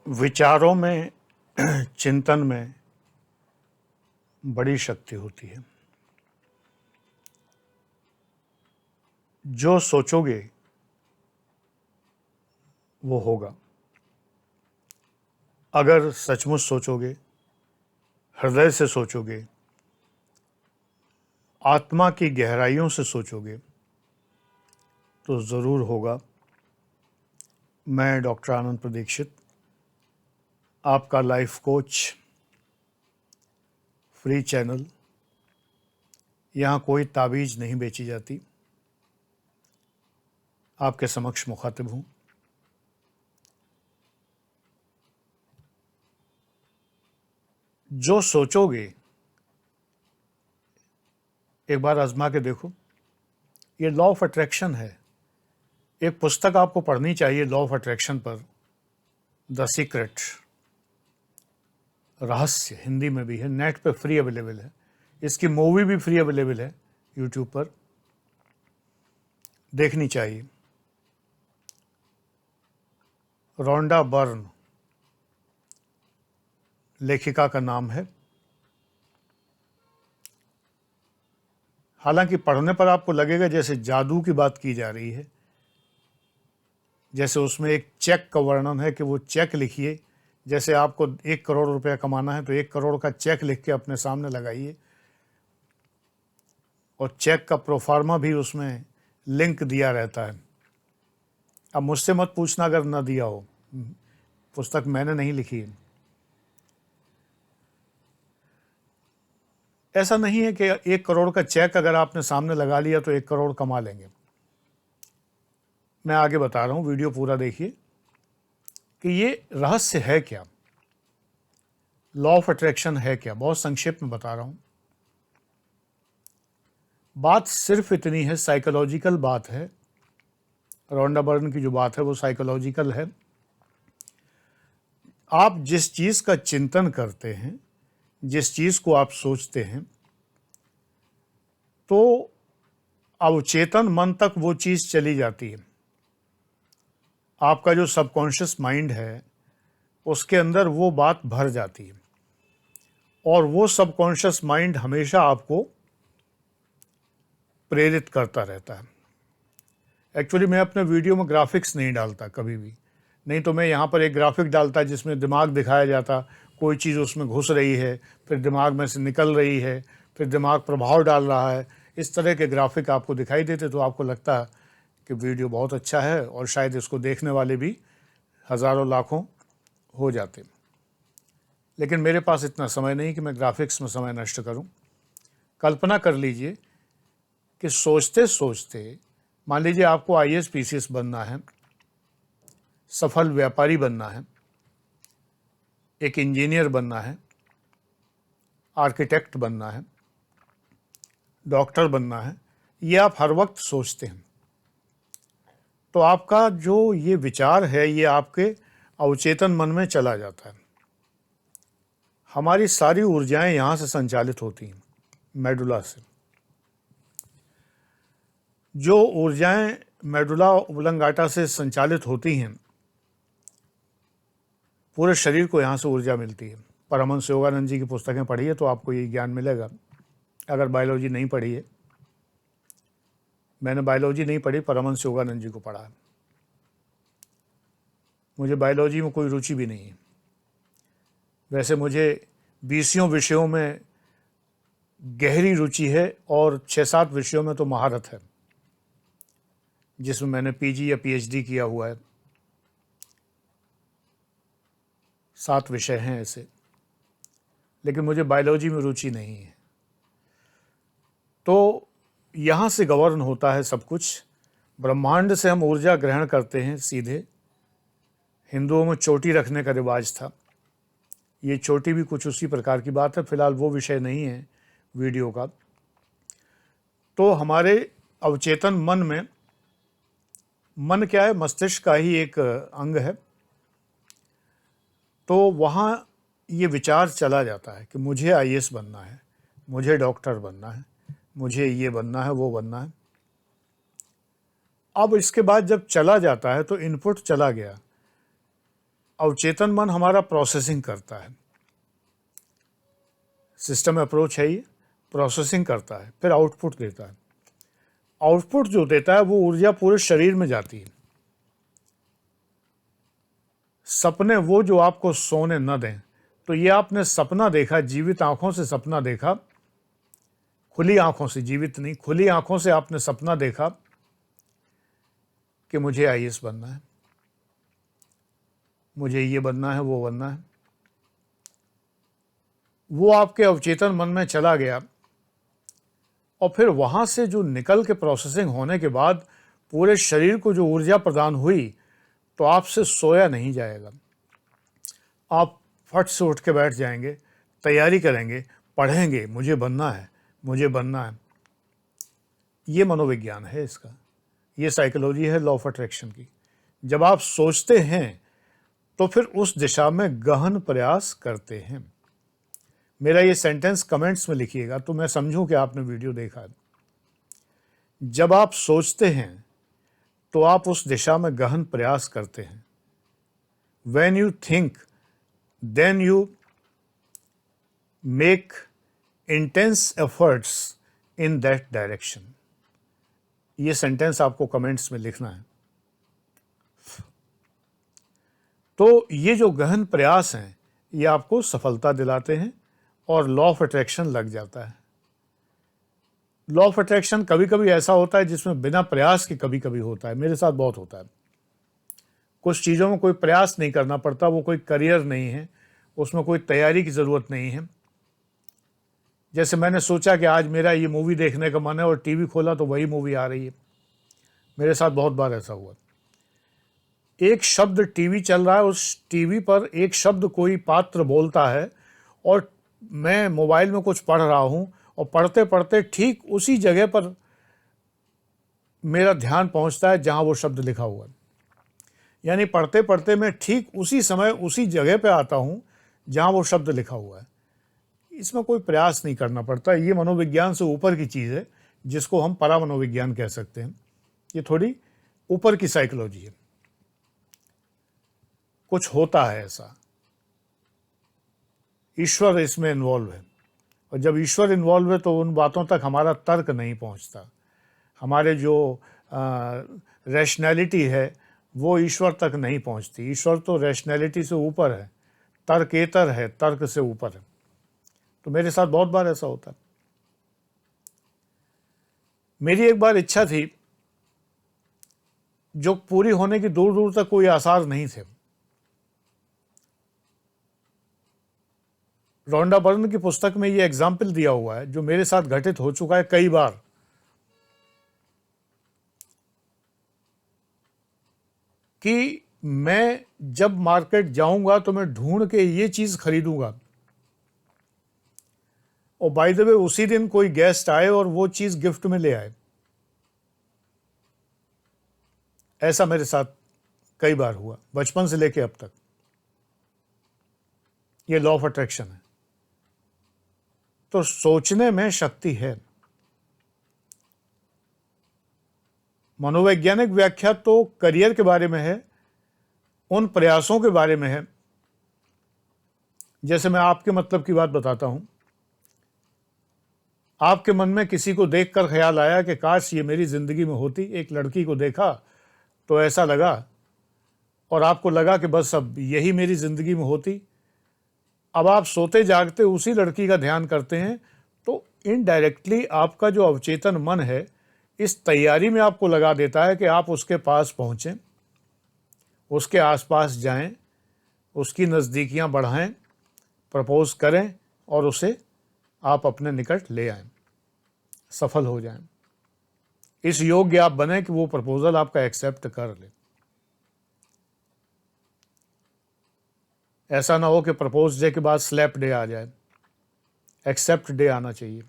विचारों में चिंतन में बड़ी शक्ति होती है। जो सोचोगे वो होगा। अगर सचमुच सोचोगे, हृदय से सोचोगे, आत्मा की गहराइयों से सोचोगे तो ज़रूर होगा। मैं डॉक्टर आनंद प्रदीक्षित, आपका लाइफ कोच, फ्री चैनल। यहाँ कोई ताबीज़ नहीं बेची जाती। आपके समक्ष मुखातिब हूँ। जो सोचोगे एक बार आजमा के देखो। ये लॉ ऑफ अट्रैक्शन है। एक पुस्तक आपको पढ़नी चाहिए लॉ ऑफ अट्रैक्शन पर, द सीक्रेट, रहस्य, हिंदी में भी है, नेट पे फ्री अवेलेबल है। इसकी मूवी भी फ्री अवेलेबल है यूट्यूब पर, देखनी चाहिए। रोंडा बर्न लेखिका का नाम है। हालांकि पढ़ने पर आपको लगेगा जैसे जादू की बात की जा रही है, जैसे उसमें एक चेक का वर्णन है कि वो चेक लिखिए। जैसे आपको 1 करोड़ रुपया कमाना है तो 1 करोड़ का चेक लिख के अपने सामने लगाइए और चेक का प्रोफार्मा भी उसमें लिंक दिया रहता है। अब मुझसे मत पूछना अगर न दिया हो, पुस्तक मैंने नहीं लिखी है। ऐसा नहीं है कि 1 करोड़ का चेक अगर आपने सामने लगा लिया तो 1 करोड़ कमा लेंगे। मैं आगे बता रहा हूँ, वीडियो पूरा देखिए कि ये रहस्य है क्या, लॉ ऑफ अट्रैक्शन है क्या। बहुत संक्षेप में बता रहा हूँ। बात सिर्फ इतनी है, साइकोलॉजिकल बात है। रोंडा बर्न की जो बात है वो साइकोलॉजिकल है। आप जिस चीज़ का चिंतन करते हैं, जिस चीज़ को आप सोचते हैं, तो अवचेतन मन तक वो चीज़ चली जाती है। आपका जो सबकॉन्शियस माइंड है उसके अंदर वो बात भर जाती है और वो सबकॉन्शियस माइंड हमेशा आपको प्रेरित करता रहता है। एक्चुअली मैं अपने वीडियो में ग्राफिक्स नहीं डालता कभी भी, नहीं तो मैं यहाँ पर एक ग्राफिक डालता जिसमें दिमाग दिखाया जाता, कोई चीज़ उसमें घुस रही है, फिर दिमाग में से निकल रही है, फिर दिमाग प्रभाव डाल रहा है। इस तरह के ग्राफिक आपको दिखाई देते तो आपको लगता कि वीडियो बहुत अच्छा है और शायद इसको देखने वाले भी हज़ारों लाखों हो जाते। लेकिन मेरे पास इतना समय नहीं कि मैं ग्राफिक्स में समय नष्ट करूं। कल्पना कर लीजिए कि सोचते सोचते, मान लीजिए आपको आईएएस पीसीएस बनना है, सफल व्यापारी बनना है, एक इंजीनियर बनना है, आर्किटेक्ट बनना है, डॉक्टर बनना है, ये आप हर वक्त सोचते हैं। तो आपका जो ये विचार है ये आपके अवचेतन मन में चला जाता है। हमारी सारी ऊर्जाएं यहाँ से संचालित होती हैं, मेडुला से। जो ऊर्जाएं मेडुला ओब्लंगाटा से संचालित होती हैं, पूरे शरीर को यहाँ से ऊर्जा मिलती है। परमहंस योगानंद जी की पुस्तकें पढ़िए तो आपको ये ज्ञान मिलेगा। अगर बायोलॉजी नहीं पढ़ी है, मैंने बायोलॉजी नहीं पढ़ी, परमहंस योगानंद जी को पढ़ा है। मुझे बायोलॉजी में कोई रुचि भी नहीं है। वैसे मुझे 20 विषयों में गहरी रुचि है और 6-7 विषयों में तो महारत है, जिसमें मैंने पीजी या पीएचडी किया हुआ है। 7 विषय हैं ऐसे, लेकिन मुझे बायोलॉजी में रुचि नहीं है। तो यहाँ से गवर्न होता है सब कुछ। ब्रह्मांड से हम ऊर्जा ग्रहण करते हैं सीधे। हिंदुओं में चोटी रखने का रिवाज था, ये चोटी भी कुछ उसी प्रकार की बात है। फिलहाल वो विषय नहीं है वीडियो का। तो हमारे अवचेतन मन में, मन क्या है, मस्तिष्क का ही एक अंग है। तो वहाँ ये विचार चला जाता है कि मुझे आईएएस बनना है, मुझे डॉक्टर बनना है, मुझे ये बनना है, वो बनना है। अब इसके बाद जब चला जाता है तो इनपुट चला गया, अवचेतन मन हमारा प्रोसेसिंग करता है, सिस्टम अप्रोच है ये, प्रोसेसिंग करता है, फिर आउटपुट देता है। आउटपुट जो देता है वो ऊर्जा पूरे शरीर में जाती है। सपने वो जो आपको सोने न दें, तो ये आपने सपना देखा, जीवित आंखों से सपना देखा, खुली आंखों से, जीवित नहीं, खुली आंखों से आपने सपना देखा कि मुझे आईएएस बनना है, मुझे ये बनना है, वो बनना है। वो आपके अवचेतन मन में चला गया और फिर वहाँ से जो निकल के प्रोसेसिंग होने के बाद पूरे शरीर को जो ऊर्जा प्रदान हुई, तो आपसे सोया नहीं जाएगा। आप फट से उठ के बैठ जाएंगे, तैयारी करेंगे, पढ़ेंगे, मुझे बनना है, मुझे बनना है। ये मनोविज्ञान है इसका, ये साइकोलॉजी है लॉ ऑफ अट्रैक्शन की। जब आप सोचते हैं तो फिर उस दिशा में गहन प्रयास करते हैं। मेरा ये सेंटेंस कमेंट्स में लिखिएगा तो मैं समझूं कि आपने वीडियो देखा है। जब आप सोचते हैं तो आप उस दिशा में गहन प्रयास करते हैं। When you think, then you make intense efforts in that direction. ये सेंटेंस आपको कमेंट्स में लिखना है। तो ये जो गहन प्रयास हैं, ये आपको सफलता दिलाते हैं और लॉ ऑफ अट्रैक्शन लग जाता है। लॉ ऑफ अट्रैक्शन कभी कभी ऐसा होता है जिसमें बिना प्रयास के कभी कभी होता है। मेरे साथ बहुत होता है। कुछ चीज़ों में कोई प्रयास नहीं करना पड़ता, वो कोई करियर नहीं है, उसमें कोई तैयारी की ज़रूरत नहीं है। जैसे मैंने सोचा कि आज मेरा ये मूवी देखने का मन है और टीवी खोला तो वही मूवी आ रही है। मेरे साथ बहुत बार ऐसा हुआ। एक शब्द टीवी चल रहा है, उस टीवी पर एक शब्द कोई पात्र बोलता है और मैं मोबाइल में कुछ पढ़ रहा हूँ और पढ़ते पढ़ते ठीक उसी जगह पर मेरा ध्यान पहुँचता है जहाँ वो शब्द लिखा हुआ है। यानी पढ़ते पढ़ते मैं ठीक उसी समय उसी जगह पे आता हूँ जहाँ वो शब्द लिखा हुआ है। इसमें कोई प्रयास नहीं करना पड़ता। ये मनोविज्ञान से ऊपर की चीज़ है जिसको हम परा मनोविज्ञान कह सकते हैं। ये थोड़ी ऊपर की साइकोलॉजी है। कुछ होता है ऐसा, ईश्वर इसमें इन्वॉल्व है, और जब ईश्वर इन्वॉल्व है तो उन बातों तक हमारा तर्क नहीं पहुंचता। हमारे जो रैशनैलिटी है वो ईश्वर तक नहीं पहुंचती। ईश्वर तो रैशनैलिटी से ऊपर है, तर्केतर है, तर्क से ऊपर है। तो मेरे साथ बहुत बार ऐसा होता है। मेरी एक बार इच्छा थी जो पूरी होने की दूर दूर तक कोई आसार नहीं थे। रोंडा बर्न की पुस्तक में ये एग्जाम्पल दिया हुआ है जो मेरे साथ घटित हो चुका है कई बार। कि मैं जब मार्केट जाऊंगा तो मैं ढूंढ के ये चीज खरीदूंगा, और बाय द वे उसी दिन कोई गेस्ट आए और वो चीज गिफ्ट में ले आए। ऐसा मेरे साथ कई बार हुआ, बचपन से लेके अब तक। ये लॉ ऑफ अट्रैक्शन है। तो सोचने में शक्ति है। मनोवैज्ञानिक व्याख्या तो करियर के बारे में है, उन प्रयासों के बारे में है। जैसे मैं आपके मतलब की बात बताता हूं। आपके मन में किसी को देखकर ख्याल आया कि काश ये मेरी जिंदगी में होती। एक लड़की को देखा तो ऐसा लगा, और आपको लगा कि बस अब यही मेरी जिंदगी में होती। अब आप सोते जागते उसी लड़की का ध्यान करते हैं, तो इनडायरेक्टली आपका जो अवचेतन मन है इस तैयारी में आपको लगा देता है कि आप उसके पास पहुँचें, उसके आसपास जाएं, उसकी नज़दीकियां बढ़ाएं, प्रपोज करें और उसे आप अपने निकट ले आएं, सफल हो जाएं। इस योग्य आप बने कि वो प्रपोजल आपका एक्सेप्ट कर ले। ऐसा ना हो कि प्रपोज डे के बाद स्लैप डे आ जाए। एक्सेप्ट डे आना चाहिए।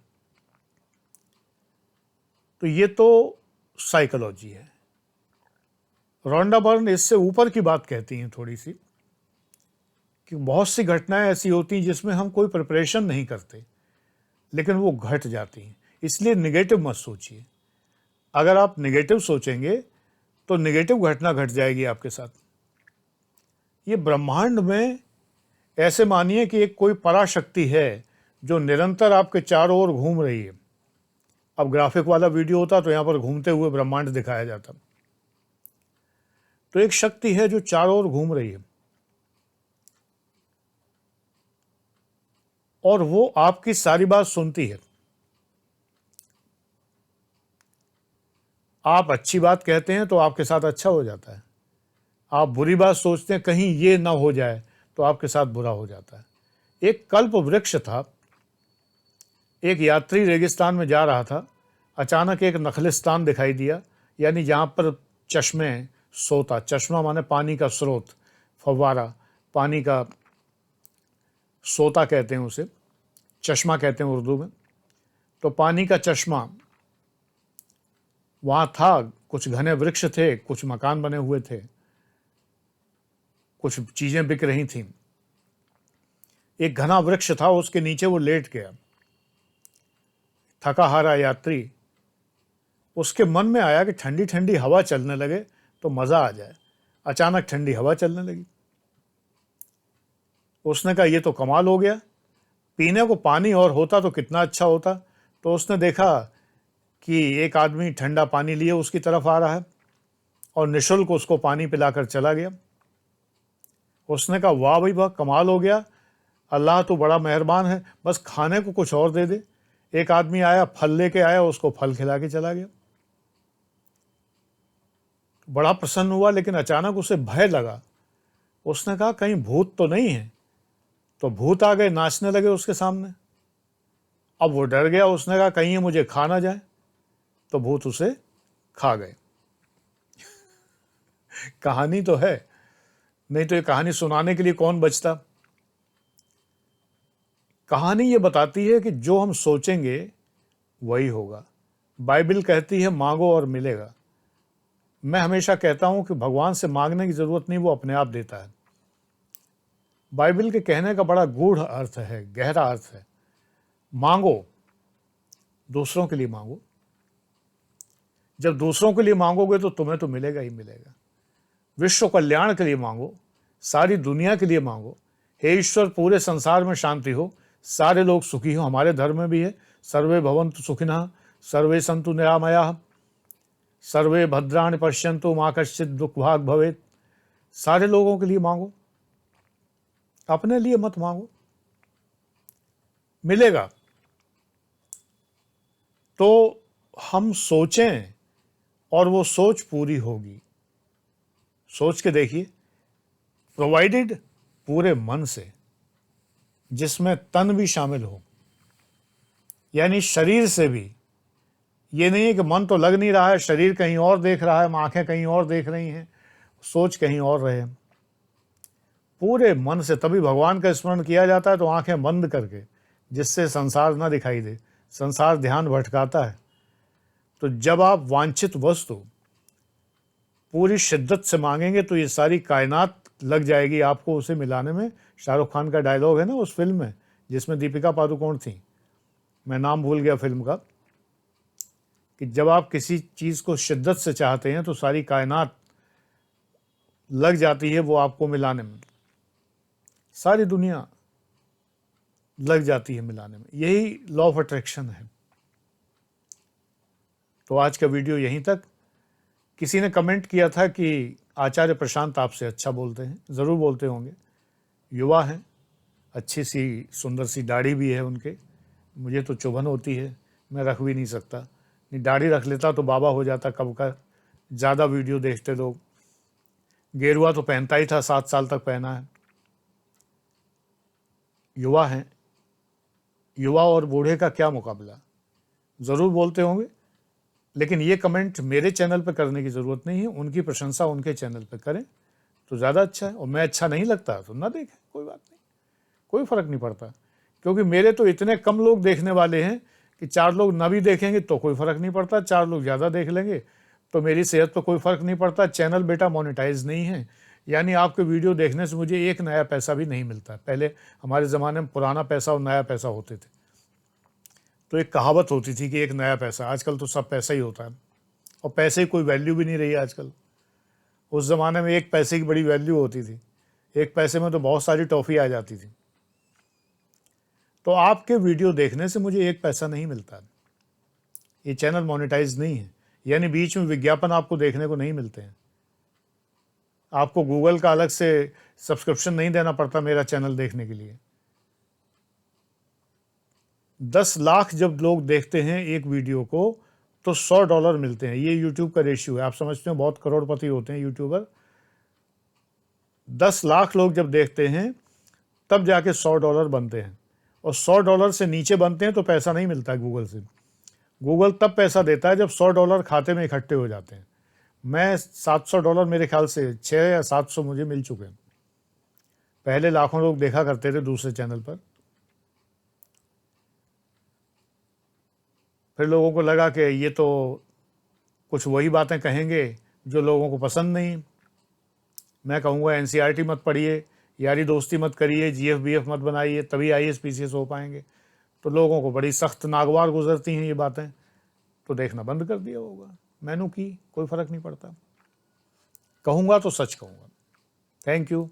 तो ये तो साइकोलॉजी है। रोंडा बर्न इससे ऊपर की बात कहती हैं थोड़ी सी, कि बहुत सी घटनाएं ऐसी होती हैं जिसमें हम कोई प्रिपरेशन नहीं करते लेकिन वो घट जाती हैं। इसलिए निगेटिव मत सोचिए। अगर आप निगेटिव सोचेंगे तो निगेटिव घटना घट जाएगी आपके साथ। ये ब्रह्मांड में ऐसे मानिए कि एक कोई पराशक्ति है जो निरंतर आपके चारों ओर घूम रही है। अब ग्राफिक वाला वीडियो होता तो यहाँ पर घूमते हुए ब्रह्मांड दिखाया जाता। तो एक शक्ति है जो चारों ओर घूम रही है और वो आपकी सारी बात सुनती है। आप अच्छी बात कहते हैं तो आपके साथ अच्छा हो जाता है, आप बुरी बात सोचते हैं कहीं ये ना हो जाए तो आपके साथ बुरा हो जाता है। एक कल्प वृक्ष था, एक यात्री रेगिस्तान में जा रहा था, अचानक एक नखलिस्तान दिखाई दिया, यानी जहाँ पर चश्मे सोता, चश्मा माने पानी का स्रोत, फव्वारा, पानी का सोता कहते हैं उसे, चश्मा कहते हैं उर्दू में। तो पानी का चश्मा वहाँ था, कुछ घने वृक्ष थे, कुछ मकान बने हुए थे, कुछ चीज़ें बिक रही थीं। एक घना वृक्ष था, उसके नीचे वो लेट गया, थका हारा यात्री। उसके मन में आया कि ठंडी ठंडी हवा चलने लगे तो मज़ा आ जाए। अचानक ठंडी हवा चलने लगी। उसने कहा ये तो कमाल हो गया, पीने को पानी और होता तो कितना अच्छा होता। तो उसने देखा कि एक आदमी ठंडा पानी लिए उसकी तरफ आ रहा है और निःशुल्क उसको पानी पिलाकर चला गया। उसने कहा वाह भाई वाह, कमाल हो गया, अल्लाह तो बड़ा मेहरबान है, बस खाने को कुछ और दे दे। एक आदमी आया, फल लेके आया, उसको फल खिला के चला गया। बड़ा प्रसन्न हुआ, लेकिन अचानक उसे भय लगा। उसने कहा कहीं भूत तो नहीं है। तो भूत आ गए, नाचने लगे उसके सामने। अब वो डर गया, उसने कहा कहीं ये मुझे खा ना जाए। तो भूत उसे खा गए। कहानी तो है, नहीं तो ये कहानी सुनाने के लिए कौन बचता। कहानी ये बताती है कि जो हम सोचेंगे वही होगा। बाइबल कहती है मांगो और मिलेगा। मैं हमेशा कहता हूं कि भगवान से मांगने की जरूरत नहीं, वो अपने आप देता है। बाइबल के कहने का बड़ा गूढ़ अर्थ है, गहरा अर्थ है। मांगो, दूसरों के लिए मांगो। जब दूसरों के लिए मांगोगे तो तुम्हें तो मिलेगा ही मिलेगा। विश्व कल्याण के लिए मांगो, सारी दुनिया के लिए मांगो। हे ईश्वर, पूरे संसार में शांति हो, सारे लोग सुखी हो। हमारे धर्म में भी है, सर्वे भवन्तु सुखिनः, सर्वे सन्तु निरामयाः, सर्वे भद्राणि पश्यन्तु मा कश्चित् दुःखभाग् भवेत्। सारे लोगों के लिए मांगो, अपने लिए मत मांगो, मिलेगा। तो हम सोचें और वो सोच पूरी होगी। सोच के देखिए, प्रोवाइडेड पूरे मन से, जिसमें तन भी शामिल हो, यानी शरीर से भी। ये नहीं है कि मन तो लग नहीं रहा है, शरीर कहीं और देख रहा है, आंखें कहीं और देख रही हैं, सोच कहीं और रहे। पूरे मन से, तभी भगवान का स्मरण किया जाता है तो आंखें बंद करके, जिससे संसार ना दिखाई दे। संसार ध्यान भटकाता है। तो जब आप वांछित वस्तु पूरी शिद्दत से मांगेंगे तो ये सारी कायनात लग जाएगी आपको उसे मिलाने में। शाहरुख खान का डायलॉग है ना उस फिल्म में, जिसमें दीपिका पादुकोण थी, मैं नाम भूल गया फिल्म का, कि जब आप किसी चीज़ को शिद्दत से चाहते हैं तो सारी कायनात लग जाती है वो आपको मिलाने में, सारी दुनिया लग जाती है मिलाने में। यही लॉ ऑफ अट्रैक्शन है। तो आज का वीडियो यहीं तक। किसी ने कमेंट किया था कि आचार्य प्रशांत आपसे अच्छा बोलते हैं। ज़रूर बोलते होंगे, युवा हैं, अच्छी सी सुंदर सी दाढ़ी भी है उनके। मुझे तो चुभन होती है, मैं रख भी नहीं सकता। नहीं, दाढ़ी रख लेता तो बाबा हो जाता कब का। ज़्यादा वीडियो देखते लोग। गेरुआ तो पहनता ही था, 7 साल तक पहना है। युवा हैं, युवा और बूढ़े का क्या मुकाबला। ज़रूर बोलते होंगे, लेकिन ये कमेंट मेरे चैनल पर करने की ज़रूरत नहीं है। उनकी प्रशंसा उनके चैनल पर करें तो ज़्यादा अच्छा है। और मैं अच्छा नहीं लगता तो ना देखें, कोई बात नहीं, कोई फ़र्क नहीं पड़ता। क्योंकि मेरे तो इतने कम लोग देखने वाले हैं कि 4 लोग ना भी देखेंगे तो कोई फ़र्क नहीं पड़ता, 4 लोग ज़्यादा देख लेंगे तो मेरी सेहत पर कोई फ़र्क नहीं पड़ता। चैनल बेटा मोनेटाइज नहीं है, यानी आपके वीडियो देखने से मुझे एक नया पैसा भी नहीं मिलता। पहले हमारे ज़माने में पुराना पैसा और नया पैसा होते थे, तो एक कहावत होती थी कि एक नया पैसा। आजकल तो सब पैसा ही होता है और पैसे की कोई वैल्यू भी नहीं रही आजकल। उस ज़माने में एक पैसे की बड़ी वैल्यू होती थी 1 पैसे में तो बहुत सारी टॉफ़ी आ जाती थी। तो आपके वीडियो देखने से मुझे 1 पैसा नहीं मिलता। ये चैनल मोनेटाइज नहीं है, यानी बीच में विज्ञापन आपको देखने को नहीं मिलते हैं। आपको गूगल का अलग से सब्सक्रिप्शन नहीं देना पड़ता मेरा चैनल देखने के लिए। 10 लाख जब लोग देखते हैं एक वीडियो को तो $100 मिलते हैं। ये यूट्यूब का रेशियो है। आप समझते हो बहुत करोड़पति होते हैं यूट्यूबर। 10 लाख लोग जब देखते हैं तब जाके $100 बनते हैं, और $100 से नीचे बनते हैं तो पैसा नहीं मिलता है गूगल से। गूगल तब पैसा देता है जब $100 खाते में इकट्ठे हो जाते हैं। मैं $700 मेरे ख्याल से 6 या 700 मुझे मिल चुके हैं। पहले लाखों लोग देखा करते थे दूसरे चैनल पर। फिर लोगों को लगा कि ये तो कुछ वही बातें कहेंगे जो लोगों को पसंद नहीं। मैं कहूँगा एनसीईआरटी मत पढ़िए, यारी दोस्ती मत करिए, जीएफ-बीएफ मत बनाइए, तभी आईएएस पीसीएस हो पाएंगे। तो लोगों को बड़ी सख्त नागवार गुजरती हैं ये बातें, तो देखना बंद कर दिया होगा। मैंने की कोई फ़र्क नहीं पड़ता। कहूँगा तो सच कहूँगा। Thank you.